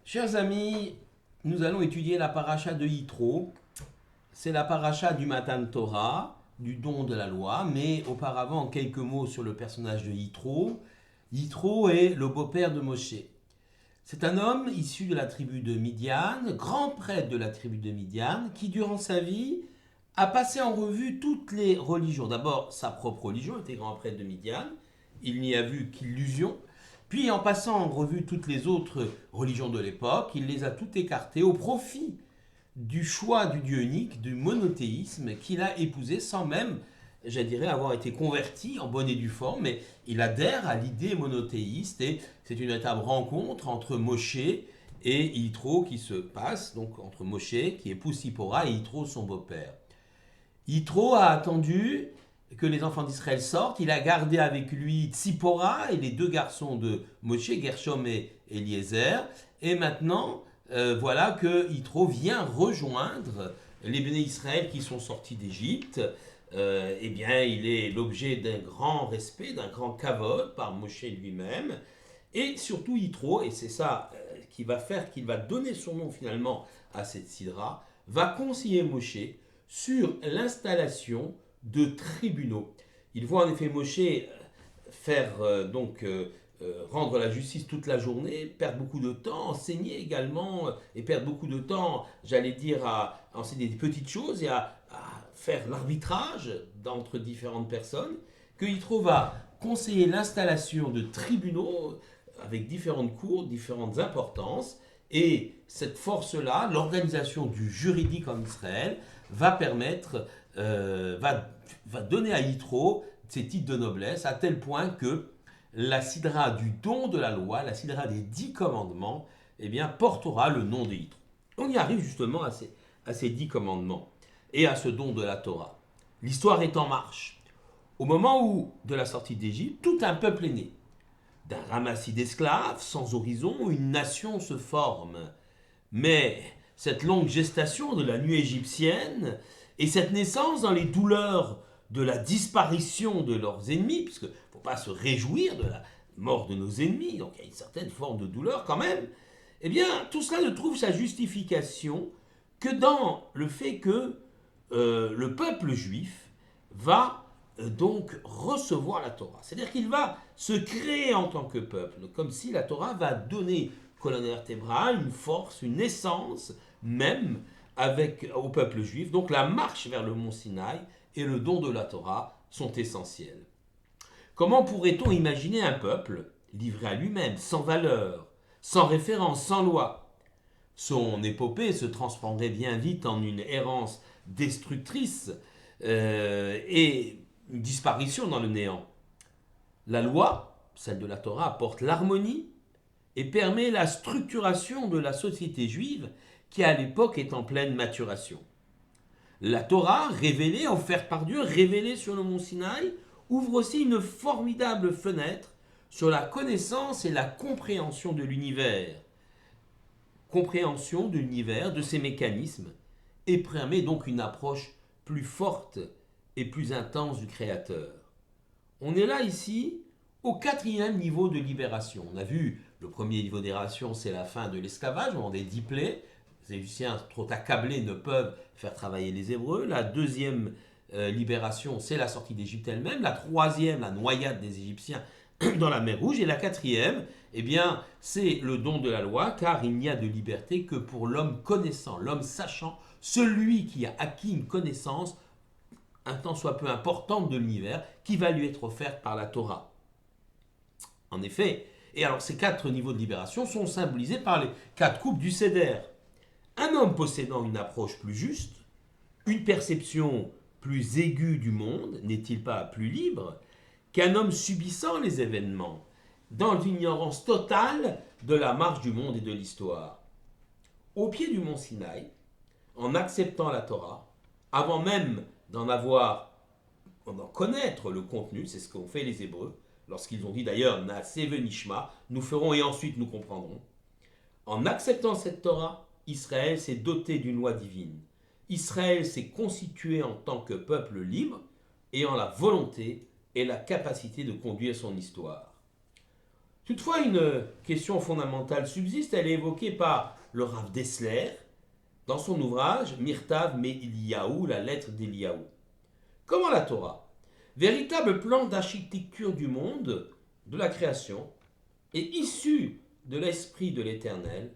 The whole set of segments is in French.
Chers amis, nous allons étudier la paracha de Yitro. C'est la paracha du Matan Torah, du don de la loi, mais auparavant, quelques mots sur le personnage de Yitro. Yitro est le beau-père de Moshe. C'est un homme issu de la tribu de Midian, grand prêtre de la tribu de Midian, qui durant sa vie a passé en revue toutes les religions. D'abord, sa propre religion, était grand prêtre de Midian. Il n'y a vu qu'illusion. Puis, en passant en revue toutes les autres religions de l'époque, il les a toutes écartées au profit du choix du Dieu unique, du monothéisme qu'il a épousé sans même, je dirais, avoir été converti en bonne et due forme, mais il adhère à l'idée monothéiste et c'est une véritable rencontre entre Moshe et Yitro qui se passe, donc entre Moshe qui épouse Sipora et Yitro son beau-père. Yitro a attendu que les enfants d'Israël sortent, il a gardé avec lui Tsipora et les deux garçons de Moshe, Gershom et Eliezer, et maintenant, voilà que Yitro vient rejoindre les béné Israël qui sont sortis d'Égypte. Eh bien, il est l'objet d'un grand respect, d'un grand kavod par Moshe lui-même, et surtout Yitro, et c'est ça qui va faire qu'il va donner son nom finalement à cette sidra, va conseiller Moshe sur l'installation de tribunaux. Il voit en effet Moshe faire rendre la justice toute la journée, perdre beaucoup de temps, enseigner également, et perdre beaucoup de temps, j'allais dire, à enseigner des petites choses et à faire l'arbitrage entre différentes personnes, qu'il trouve à conseiller l'installation de tribunaux avec différentes cours, différentes importances, et cette force-là, l'organisation du juridique en Israël, va permettre, va donner à Yitro ses titres de noblesse, à tel point que la sidra du don de la loi, la sidra des 10 commandements, eh bien, portera le nom de Yitro. On y arrive justement à ces 10 commandements et à ce don de la Torah. L'histoire est en marche. Au moment où, de la sortie d'Égypte, tout un peuple est né. D'un ramassis d'esclaves, sans horizon, une nation se forme. Mais cette longue gestation de la nuit égyptienne et cette naissance dans les douleurs de la disparition de leurs ennemis, puisque ne faut pas se réjouir de la mort de nos ennemis, donc il y a une certaine forme de douleur quand même, eh bien tout cela ne trouve sa justification que dans le fait que le peuple juif va donc recevoir la Torah. C'est-à-dire qu'il va se créer en tant que peuple, comme si la Torah va donner colonne vertébrale, une force, une essence même au peuple juif. Donc la marche vers le mont Sinaï et le don de la Torah sont essentiels. Comment pourrait-on imaginer un peuple livré à lui-même, sans valeur, sans référence, sans loi? Son épopée se transformerait bien vite en une errance destructrice et une disparition dans le néant. La loi, celle de la Torah, apporte l'harmonie et permet la structuration de la société juive qui à l'époque est en pleine maturation. La Torah, révélée, offerte par Dieu, révélée sur le mont Sinaï, ouvre aussi une formidable fenêtre sur la connaissance et la compréhension de l'univers. Compréhension de l'univers, de ses mécanismes, et permet donc une approche plus forte et plus intense du Créateur. On est là ici au quatrième niveau de libération. On a vu le premier niveau de libération, c'est la fin de l'esclavage, on des 10 plaies. Les Égyptiens, trop accablés, ne peuvent faire travailler les Hébreux. La deuxième libération, c'est la sortie d'Égypte elle-même. La troisième, la noyade des Égyptiens dans la mer Rouge. Et la quatrième, eh bien, c'est le don de la loi, car il n'y a de liberté que pour l'homme connaissant, l'homme sachant, celui qui a acquis une connaissance un tant soit peu importante de l'univers, qui va lui être offerte par la Torah. En effet, et alors ces 4 niveaux de libération sont symbolisés par les 4 coupes du Seder. Un homme possédant une approche plus juste, une perception plus aiguë du monde, n'est-il pas plus libre qu'un homme subissant les événements, dans l'ignorance totale de la marche du monde et de l'histoire? Au pied du mont Sinaï, en acceptant la Torah, avant même d'en connaître le contenu, c'est ce qu'ont fait les Hébreux, lorsqu'ils ont dit d'ailleurs Naaseh Venishma, nous ferons et ensuite nous comprendrons. En acceptant cette Torah, Israël s'est doté d'une loi divine. Israël s'est constitué en tant que peuple libre, ayant la volonté et la capacité de conduire son histoire. Toutefois, une question fondamentale subsiste, elle est évoquée par le Rav Dessler dans son ouvrage Mirtav Me'Eliyahu, la lettre d'Eliyahu. Comment la Torah, véritable plan d'architecture du monde, de la création, et issue de l'esprit de l'Éternel,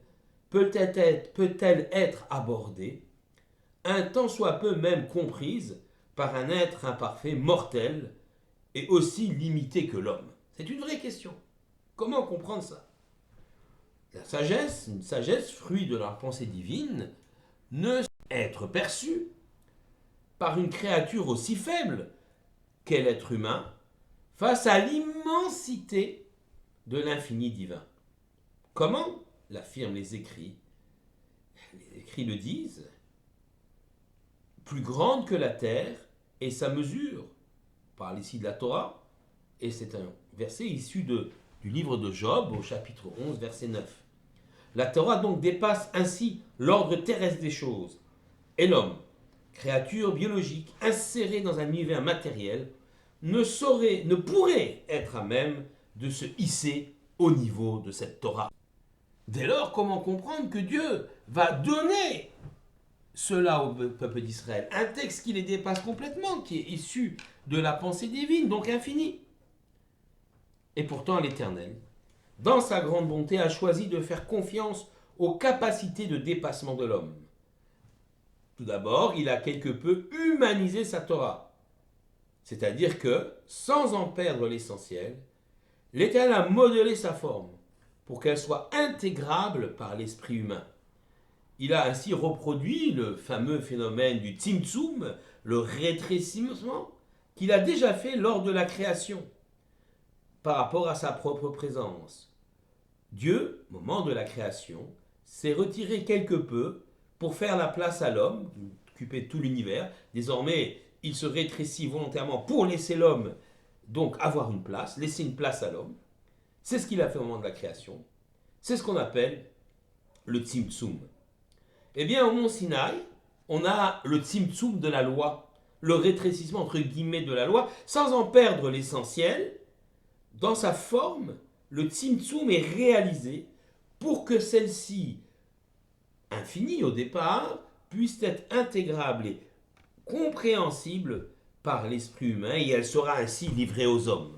peut-elle être abordée, un tant soit peu même comprise, par un être imparfait, mortel, et aussi limité que l'homme? C'est une vraie question. Comment comprendre ça? La sagesse, une sagesse, fruit de la pensée divine, ne peut être perçue par une créature aussi faible qu'est l'être humain face à l'immensité de l'infini divin. Comment? L'affirment les écrits. Les écrits le disent. Plus grande que la terre et sa mesure. On parle ici de la Torah, et c'est un verset issu du livre de Job au chapitre 11, verset 9. La Torah donc dépasse ainsi l'ordre terrestre des choses. Et l'homme, créature biologique insérée dans un univers matériel, ne pourrait être à même de se hisser au niveau de cette Torah. Dès lors, comment comprendre que Dieu va donner cela au peuple d'Israël? Un texte qui les dépasse complètement, qui est issu de la pensée divine, donc infini. Et pourtant, l'Éternel, dans sa grande bonté, a choisi de faire confiance aux capacités de dépassement de l'homme. Tout d'abord, il a quelque peu humanisé sa Torah. C'est-à-dire que, sans en perdre l'essentiel, l'Éternel a modelé sa forme pour qu'elle soit intégrable par l'esprit humain. Il a ainsi reproduit le fameux phénomène du tzimtzum, le rétrécissement, qu'il a déjà fait lors de la création, par rapport à sa propre présence. Dieu, au moment de la création, s'est retiré quelque peu pour faire la place à l'homme, occuper tout l'univers. Désormais, il se rétrécit volontairement pour laisser l'homme donc avoir une place, laisser une place à l'homme. C'est ce qu'il a fait au moment de la création. C'est ce qu'on appelle le tzimtzum. Eh bien, au mont Sinaï, on a le tzimtzum de la loi, le rétrécissement entre guillemets de la loi, sans en perdre l'essentiel. Dans sa forme, le tzimtzum est réalisé pour que celle-ci, infinie au départ, puisse être intégrable et compréhensible par l'esprit humain, et elle sera ainsi livrée aux hommes.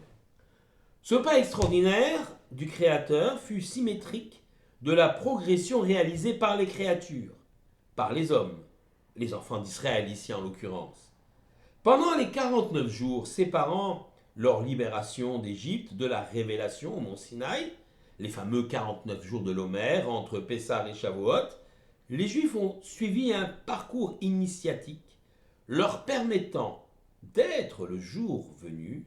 Ce pas extraordinaire du Créateur fut symétrique de la progression réalisée par les créatures, par les hommes, les enfants d'Israël ici en l'occurrence. Pendant les 49 jours séparant leur libération d'Égypte de la révélation au mont Sinaï, les fameux 49 jours de l'Homère entre Pessah et Shavuot, les Juifs ont suivi un parcours initiatique leur permettant d'être le jour venu,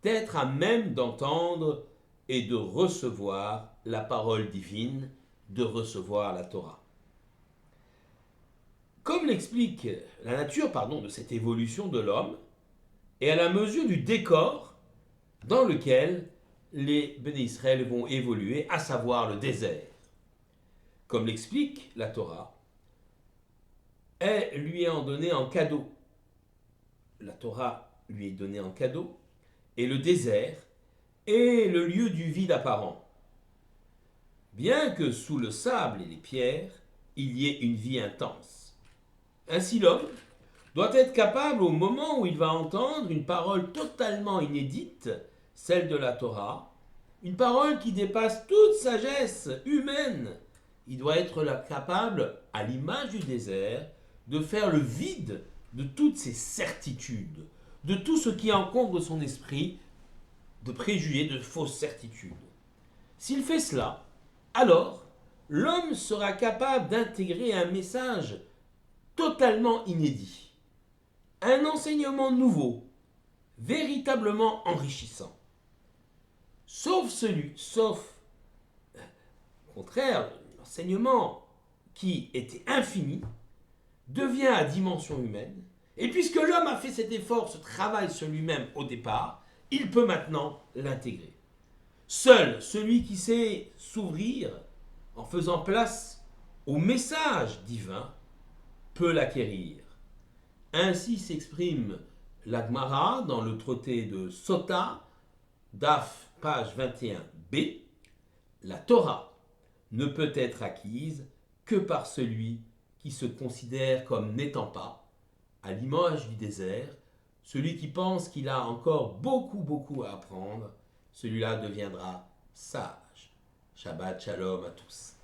d'être à même d'entendre et de recevoir la parole divine, de recevoir la Torah. Comme l'explique la nature de cette évolution de l'homme, et à la mesure du décor dans lequel les Béné Israël vont évoluer, à savoir le désert. Comme l'explique la Torah, elle lui est en donnée en cadeau. La Torah lui est donnée en cadeau, et le désert est le lieu du vide apparent. Bien que sous le sable et les pierres, il y ait une vie intense. Ainsi l'homme doit être capable au moment où il va entendre une parole totalement inédite, celle de la Torah, une parole qui dépasse toute sagesse humaine. Il doit être capable, à l'image du désert, de faire le vide de toutes ses certitudes, de tout ce qui encombre son esprit, de préjugés, de fausses certitudes. S'il fait cela, alors l'homme sera capable d'intégrer un message totalement inédit, un enseignement nouveau, véritablement enrichissant. Au contraire, l'enseignement qui était infini devient à dimension humaine, et puisque l'homme a fait cet effort, ce travail sur lui-même au départ, il peut maintenant l'intégrer. Seul celui qui sait s'ouvrir en faisant place au message divin peut l'acquérir. Ainsi s'exprime la Gemara dans le traité de Sota, Daf, page 21b. La Torah ne peut être acquise que par celui qui se considère comme n'étant pas, à l'image du désert, celui qui pense qu'il a encore beaucoup à apprendre, celui-là deviendra sage. Shabbat shalom à tous.